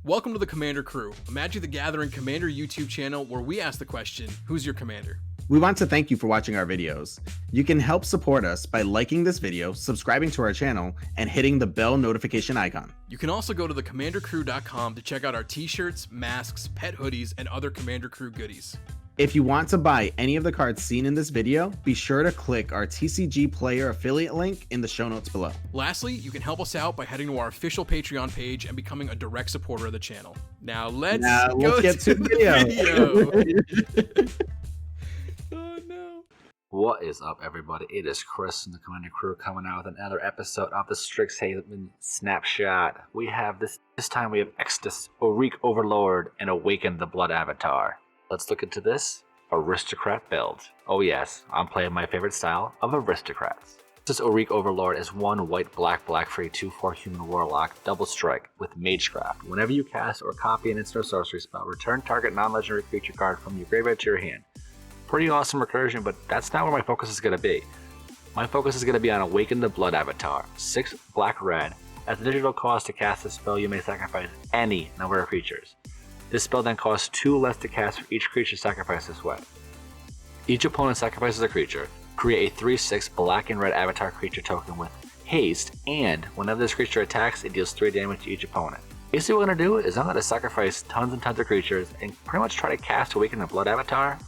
Welcome to the Commander Crew, a Magic the Gathering Commander YouTube channel where we ask the question, who's your commander? We want to thank you for watching our videos. You can help support us by liking this video, subscribing to our channel, and hitting the bell notification icon. You can also go to thecommandercrew.com to check out our t-shirts, masks, pet hoodies, and other Commander Crew goodies. If you want to buy any of the cards seen in this video, be sure to click our TCG player affiliate link in the show notes below. Lastly, you can help us out by heading to our official Patreon page and becoming a direct supporter of the channel. Now let's get to the video. Oh no. What is up, everybody? It is Chris from the Commander Crew coming out with another episode of the Strixhaven Snapshot. We have this time we have Extus, Oriq Overlord, and Awaken the Blood Avatar. Let's look into this Aristocrat build. Oh yes, I'm playing my favorite style of Aristocrats. This Oriq Overlord is 1 white black for a 2/4 human warlock, double strike with Magecraft. Whenever you cast or copy an instant or sorcery spell, return target non-legendary creature card from your graveyard to your hand. Pretty awesome recursion, but that's not where my focus is going to be. My focus is going to be on Awaken the Blood Avatar. 6 black-red. As a digital cost to cast this spell, you may sacrifice any number of creatures. This spell then costs 2 less to cast for each creature sacrificed this way. Each opponent sacrifices a creature. Create a 3/6 black and red avatar creature token with haste, and whenever this creature attacks, it deals 3 damage to each opponent. Basically what I'm going to do is I'm going to sacrifice tons and tons of creatures and pretty much try to cast Awaken the Blood Avatar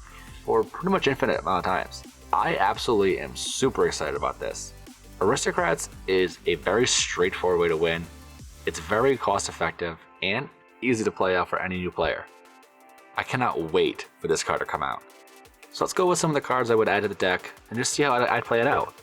for pretty much infinite amount of times. I absolutely am super excited about this. Aristocrats is a very straightforward way to win. It's very cost effective and easy to play out for any new player. I cannot wait for this card to come out. So let's go with some of the cards I would add to the deck and just see how I'd play it out.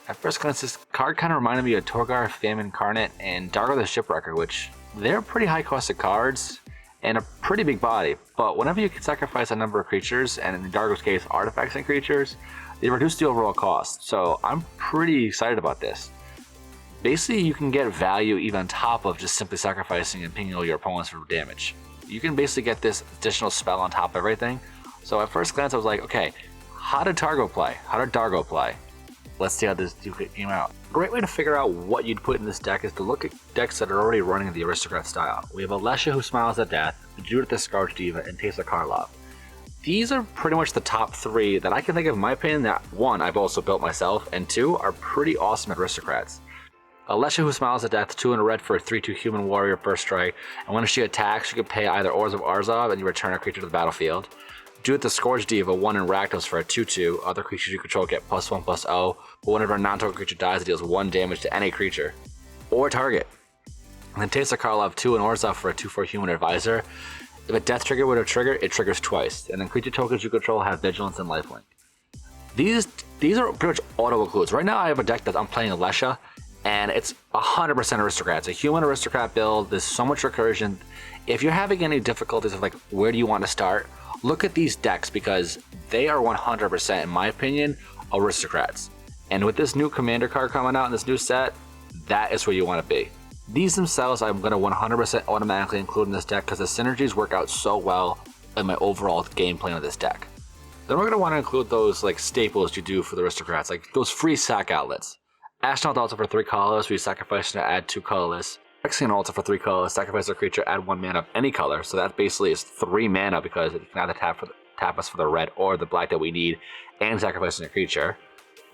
At first glance, this card kind of reminded me of Torgar, Famine Incarnate, and Dargo the Shipwrecker, which they're pretty high costed cards and a pretty big body, but whenever you can sacrifice a number of creatures, and in Dargo's case, artifacts and creatures, they reduce the overall cost. So I'm pretty excited about this. Basically, you can get value even on top of just simply sacrificing and pinging all your opponents for damage. You can basically get this additional spell on top of everything. So at first glance, I was like, okay, how did Dargo play? How did Dargo play? Let's see how this came out. A great way to figure out what you'd put in this deck is to look at decks that are already running the Aristocrat style. We have Alesha, who smiles at death, Judith the Scourge Diva, and Teysa Karlov. These are pretty much the top 3 that I can think of in my opinion that 1, I've also built myself, and 2, are pretty awesome at Aristocrats. Alesha, who smiles at death, 2 in a red for a 3/2 human warrior first strike, and when she attacks, you can pay either Ors of Arzov and you return a creature to the battlefield. Judith the Scourge Diva, 1 in Rakdos for a 2/2. Other creatures you control get +1/+0, but whenever a non-token creature dies, it deals 1 damage to any creature or target. And then Teysa Karlov, 2 in Orzhov for a 2/4 human advisor. If a death trigger were to trigger, it triggers twice. And then creature tokens you control have vigilance and lifelink. These are pretty much auto includes. Right now I have a deck that I'm playing Alesha, and it's 100% Aristocrat. It's a human Aristocrat build. There's so much recursion. If you're having any difficulties of like, where do you want to start? Look at these decks because they are 100%, in my opinion, Aristocrats. And with this new commander card coming out in this new set, that is where you want to be. These themselves I'm going to 100% automatically include in this deck because the synergies work out so well in my overall game plan of this deck. Then we're going to want to include those like staples you do for the Aristocrats, like those free sack outlets. Astronaut Altar for 3 colorless, we sacrifice to add 2 colorless. Phyrexian Altar for 3 colorless, sacrifice a creature, add 1 mana of any color. So that basically is 3 mana because it can either tap us for the red or the black that we need, and sacrificing a creature.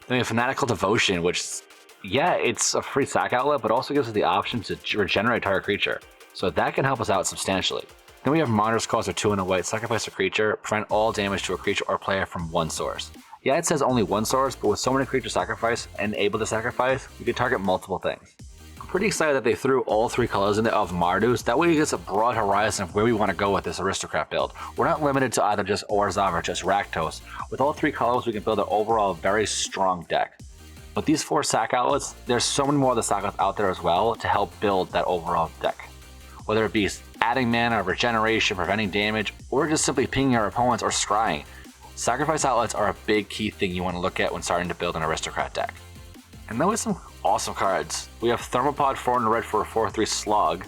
Then we have Fanatical Devotion, which, yeah, it's a free sack outlet, but also gives us the option to regenerate target creature. So that can help us out substantially. Then we have Monitor's Cause for 2 and a white, sacrifice a creature, prevent all damage to a creature or player from 1 source. Yeah, it says only 1 source, but with so many creatures sacrifice and able to sacrifice, you can target multiple things. I'm pretty excited that they threw all 3 colors in there of Mardus. That way it gets a broad horizon of where we want to go with this Aristocrat build. We're not limited to either just Orzhov or just Rakdos. With all 3 colors, we can build an overall very strong deck. But these 4 sack outlets, there's so many more of the sack outlets out there as well to help build that overall deck. Whether it be adding mana, regeneration, preventing damage, or just simply pinging our opponents or scrying. Sacrifice outlets are a big key thing you want to look at when starting to build an Aristocrat deck. And then with some awesome cards, we have Thermopod 4 in red for a 4/3 slug.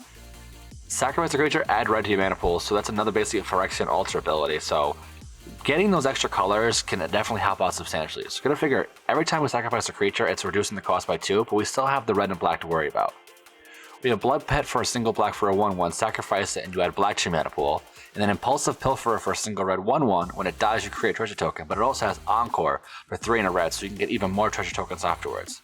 Sacrifice a creature, add red to your mana pool, so that's another basically Phyrexian Altar ability. So getting those extra colors can definitely help out substantially. So you're gonna figure every time we sacrifice a creature, it's reducing the cost by 2, but we still have the red and black to worry about. We have Blood Pet for a single black for a 1/1, sacrifice it and you add black to your mana pool. And then Impulsive Pilferer for a single red 1/1, when it dies you create a treasure token, but it also has Encore for 3 and a red, so you can get even more treasure tokens afterwards.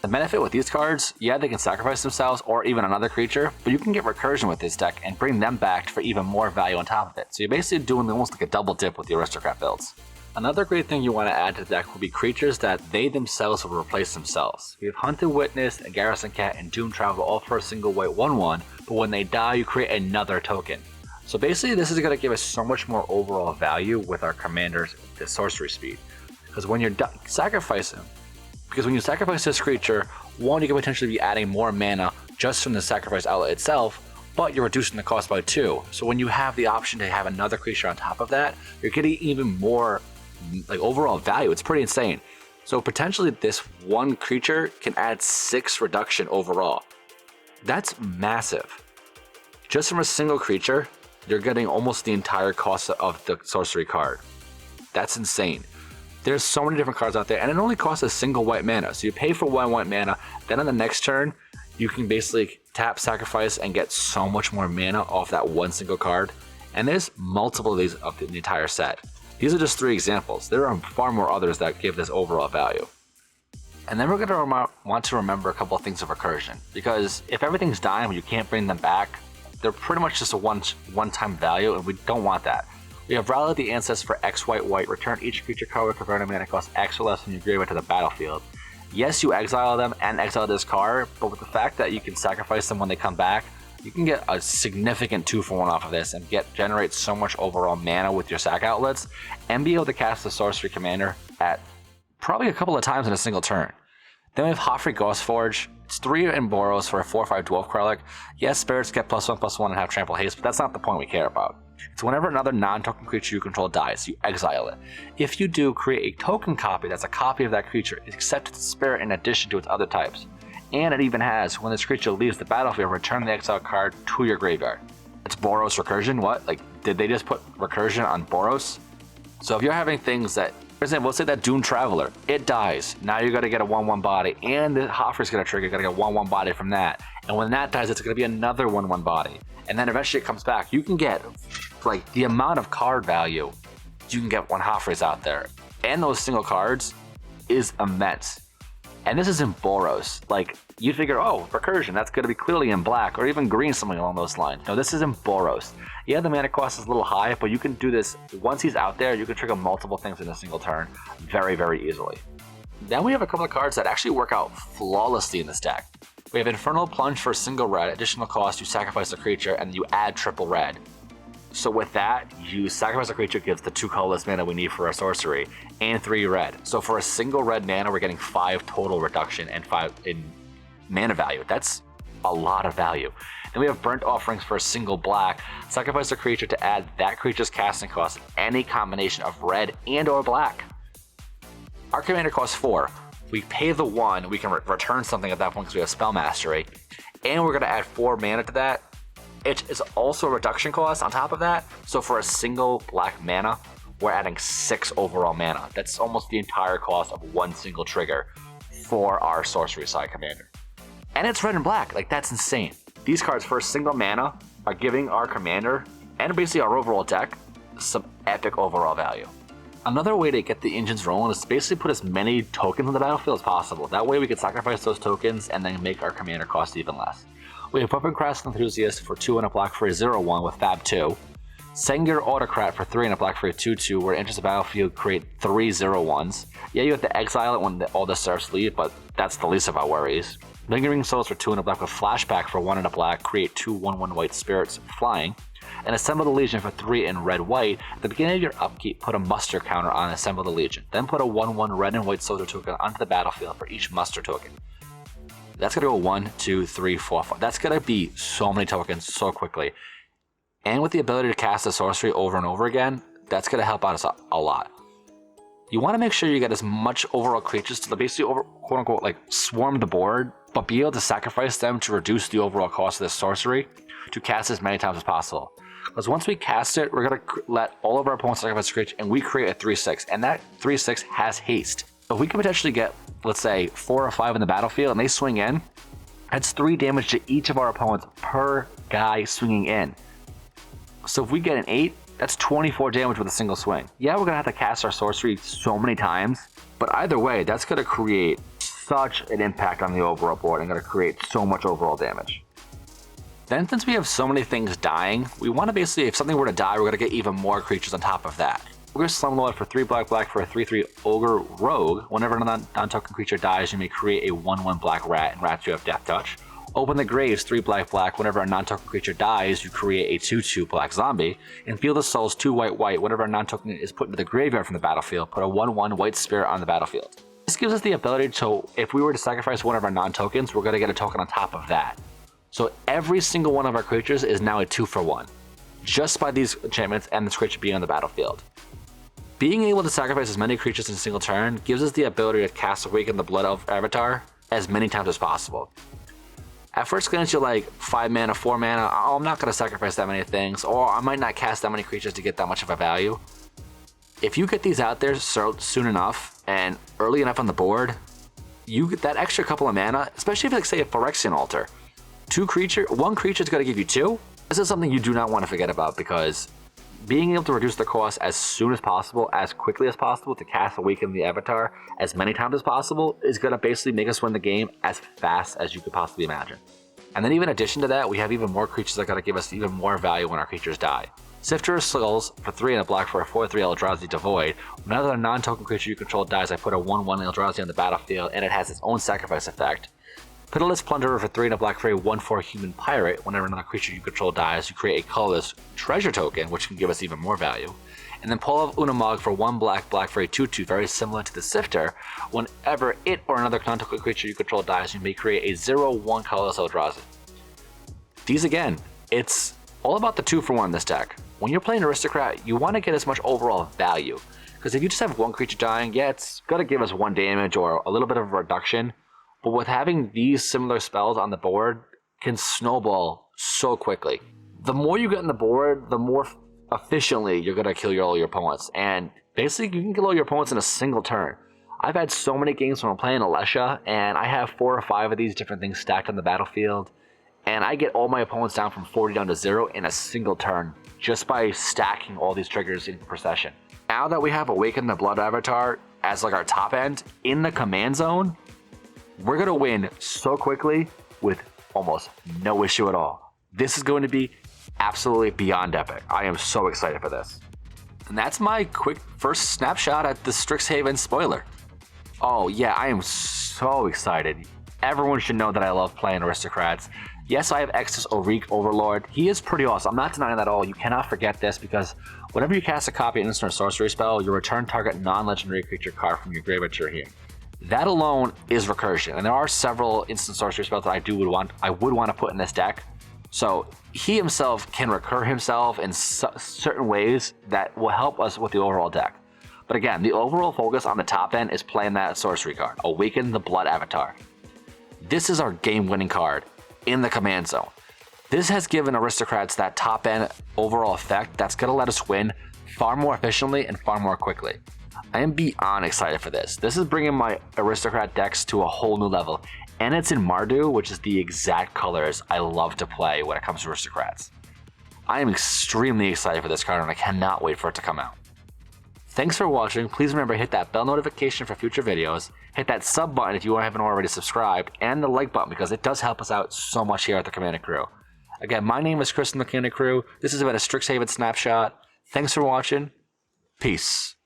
The benefit with these cards, yeah, they can sacrifice themselves or even another creature, but you can get Recursion with this deck and bring them back for even more value on top of it. So you're basically doing almost like a double dip with the Aristocrat builds. Another great thing you want to add to the deck will be creatures that they themselves will replace themselves. We have Hunted Witness, and Garrison Cat, and Doom Travel all for a single white 1/1, but when they die you create another token. So basically this is going to give us so much more overall value with our commanders, the sorcery speed. Because when you're sacrificing, when you sacrifice this creature, one, you can potentially be adding more mana just from the sacrifice outlet itself, but you're reducing the cost by 2. So when you have the option to have another creature on top of that, you're getting even more like overall value. It's pretty insane. So potentially this one creature can add 6 reduction overall. That's massive. Just from a single creature, you're getting almost the entire cost of the sorcery card. That's insane. There's so many different cards out there, and it only costs a single white mana. So you pay for 1 white mana, then on the next turn, you can basically tap, sacrifice, and get so much more mana off that one single card. And there's multiple of these of the entire set. These are just 3 examples. There are far more others that give this overall value. And then we're going to want to remember a couple of things of Recursion, because if everything's dying and you can't bring them back, they're pretty much just a one-time value, and we don't want that. We have Rally the Ancestors for X white white. Return each creature card with converted mana cost X or less when you graveyard to the battlefield. Yes, you exile them and exile this card, but with the fact that you can sacrifice them when they come back, you can get a significant 2-for-1 off of this and generate so much overall mana with your sack outlets, and be able to cast the Sorcery Commander at probably a couple of times in a single turn. Then we have Hofri Ghostforge. It's 3 in Boros for a 4/5 Dwarf Krellic. Yes, spirits get +1/+1 and have trample haste, but that's not the point we care about. It's whenever another non-token creature you control dies, you exile it. If you do, create a token copy that's a copy of that creature, except its spirit in addition to its other types. And it even has, when this creature leaves the battlefield, return the exile card to your graveyard. It's Boros Recursion? What? Like, did they just put Recursion on Boros? So if you're having things that, for example, let's say that Doom Traveler, it dies. Now you're gonna get a 1/1 body, and the Hofri's gonna trigger, you're gonna get 1/1 body from that. And when that dies, it's gonna be another 1/1 body. And then eventually it comes back. You can get, like, the amount of card value you can get when Hofri's out there. And those single cards is immense. And this is in Boros. Like, you figure, oh, Recursion, that's gonna be clearly in black, or even green, something along those lines. No, this is in Boros. Yeah, the mana cost is a little high, but you can do this, once he's out there, you can trigger multiple things in a single turn very, very easily. Then we have a couple of cards that actually work out flawlessly in this deck. We have Infernal Plunge for a single red, additional cost, you sacrifice a creature, and you add triple red. So with that, you sacrifice a creature, gives the 2 colorless mana we need for our sorcery, and 3 red. So for a single red mana, we're getting 5 total reduction and 5 in mana value. That's a lot of value. Then we have Burnt Offerings for a single black. Sacrifice a creature to add that creature's casting cost, any combination of red and or black. Our commander costs 4. We pay the 1, we can return something at that point because we have Spell Mastery. And we're going to add 4 mana to that. It is also a reduction cost on top of that. So for a single black mana, we're adding 6 overall mana. That's almost the entire cost of 1 single trigger for our sorcery side commander. And it's red and black, like that's insane. These cards for a single mana are giving our commander, and basically our overall deck, some epic overall value. Another way to get the engines rolling is to basically put as many tokens on the battlefield as possible. That way we can sacrifice those tokens and then make our commander cost even less. We have Weaponcraft Enthusiast for 2 and a black for a 0/1 with Fab 2. Sengir Autocrat for 3 and a black for a 2/2, where enters the battlefield, create 3 0/1s. Yeah, you have to exile it when all the serfs leave, but that's the least of our worries. Lingering Souls for 2 and a black with Flashback for 1 and a black, create 2 1/1 white spirits flying. And Assemble the Legion for 3 in red white. At the beginning of your upkeep, put a muster counter on Assemble the Legion. Then put a 1/1 red and white soldier token onto the battlefield for each muster token. That's gonna go 1, 2, 3, 4, 5. That's gonna be so many tokens so quickly. And with the ability to cast the sorcery over and over again, that's gonna help out us a lot. You want to make sure you get as much overall creatures to basically quote unquote like swarm the board, but be able to sacrifice them to reduce the overall cost of this sorcery to cast as many times as possible. Because once we cast it, we're gonna let all of our opponents sacrifice a creature, and we create a 3/6, and that 3/6 has haste. So if we can potentially get, let's say, 4 or 5 in the battlefield, and they swing in, That's 3 damage to each of our opponents per guy swinging in. So if we get an 8, that's 24 damage with a single swing. Yeah, we're going to have to cast our sorcery so many times, but either way, that's going to create such an impact on the overall board and going to create so much overall damage. Then since we have so many things dying, we want to basically, if something were to die, we're going to get even more creatures on top of that. We're going to slumlord for 3 black for a 3/3 ogre rogue. Whenever a non-token creature dies, you may create a 1/1 black rat, and rats you have death touch. Open the graves, 3 black. Whenever a non-token creature dies, you create a 2/2 black zombie. And Field of Souls, 2 white. Whenever a non-token is put into the graveyard from the battlefield, put a 1/1 white spirit on the battlefield. This gives us the ability to, if we were to sacrifice one of our non-tokens, we're going to get a token on top of that. So every single one of our creatures is now a 2-for-1, just by these enchantments and this creature being on the battlefield. Being able to sacrifice as many creatures in a single turn gives us the ability to cast Awaken the Blood of Avatar as many times as possible. At first glance, you're like, 5 mana, 4 mana, oh, I'm not going to sacrifice that many things, or I might not cast that many creatures to get that much of a value. If you get these out there soon enough and early enough on the board, you get that extra couple of mana, especially if, like, say, a Phyrexian Altar. 1 creature is going to give you 2. This is something you do not want to forget about, because being able to reduce the cost as soon as possible, as quickly as possible, to cast Awaken the Avatar as many times as possible is going to basically make us win the game as fast as you could possibly imagine. And then even in addition to that, we have even more creatures that are going to give us even more value when our creatures die. Sifter of Skulls for 3 and a black for a 4/3 Eldrazi Devoid. Whenever a non-token creature you control dies, I put a 1/1 Eldrazi on the battlefield, and it has its own sacrifice effect. Pitiless Plunderer for 3 and a black for a 1/4 Human Pirate. Whenever another creature you control dies, you create a colorless treasure token, which can give us even more value. And then Pull of Unamog for 1 black for a 2/2, very similar to the Sifter. Whenever it or another non-token creature you control dies, you may create a 0/1 colorless Eldrazi. These again, it's all about the 2-for-1 in this deck. When you're playing Aristocrat, you want to get as much overall value. Because if you just have 1 creature dying, yeah, it's going to give us 1 damage or a little bit of a reduction. But with having these similar spells on the board can snowball so quickly. The more you get on the board, the more efficiently you're going to kill all your opponents. And basically, you can kill all your opponents in a single turn. I've had so many games when I'm playing Alesha, and I have 4 or 5 of these different things stacked on the battlefield. And I get all my opponents down from 40 down to 0 in a single turn, just by stacking all these triggers in procession. Now that we have Awaken the Blood Avatar as like our top end in the command zone, we're going to win so quickly with almost no issue at all. This is going to be absolutely beyond epic. I am so excited for this. And that's my quick first snapshot at the Strixhaven spoiler. Oh yeah, I am so excited. Everyone should know that I love playing Aristocrats. Yes, I have Extus Oriq Overlord. He is pretty awesome. I'm not denying that at all. You cannot forget this, because whenever you cast a copy of an instant or sorcery spell, you return target non-legendary creature card from your graveyard to your hand. That alone is recursion, and there are several instant sorcery spells that I would want to put in this deck. So he himself can recur himself in certain ways that will help us with the overall deck. But again, the overall focus on the top end is playing that sorcery card, Awaken the Blood Avatar. This is our game-winning card in the command zone. This has given Aristocrats that top end overall effect that's going to let us win far more efficiently and far more quickly. I am beyond excited for this. This is bringing my Aristocrat decks to a whole new level. And it's in Mardu, which is the exact colors I love to play when it comes to Aristocrats. I am extremely excited for this card, and I cannot wait for it to come out. Thanks for watching. Please remember to hit that bell notification for future videos, hit that sub button if you haven't already subscribed, and the like button because it does help us out so much here at the Command & Crew. Again, my name is Chris from the Command & Crew. This has been a Strixhaven Snapshot. Thanks for watching. Peace.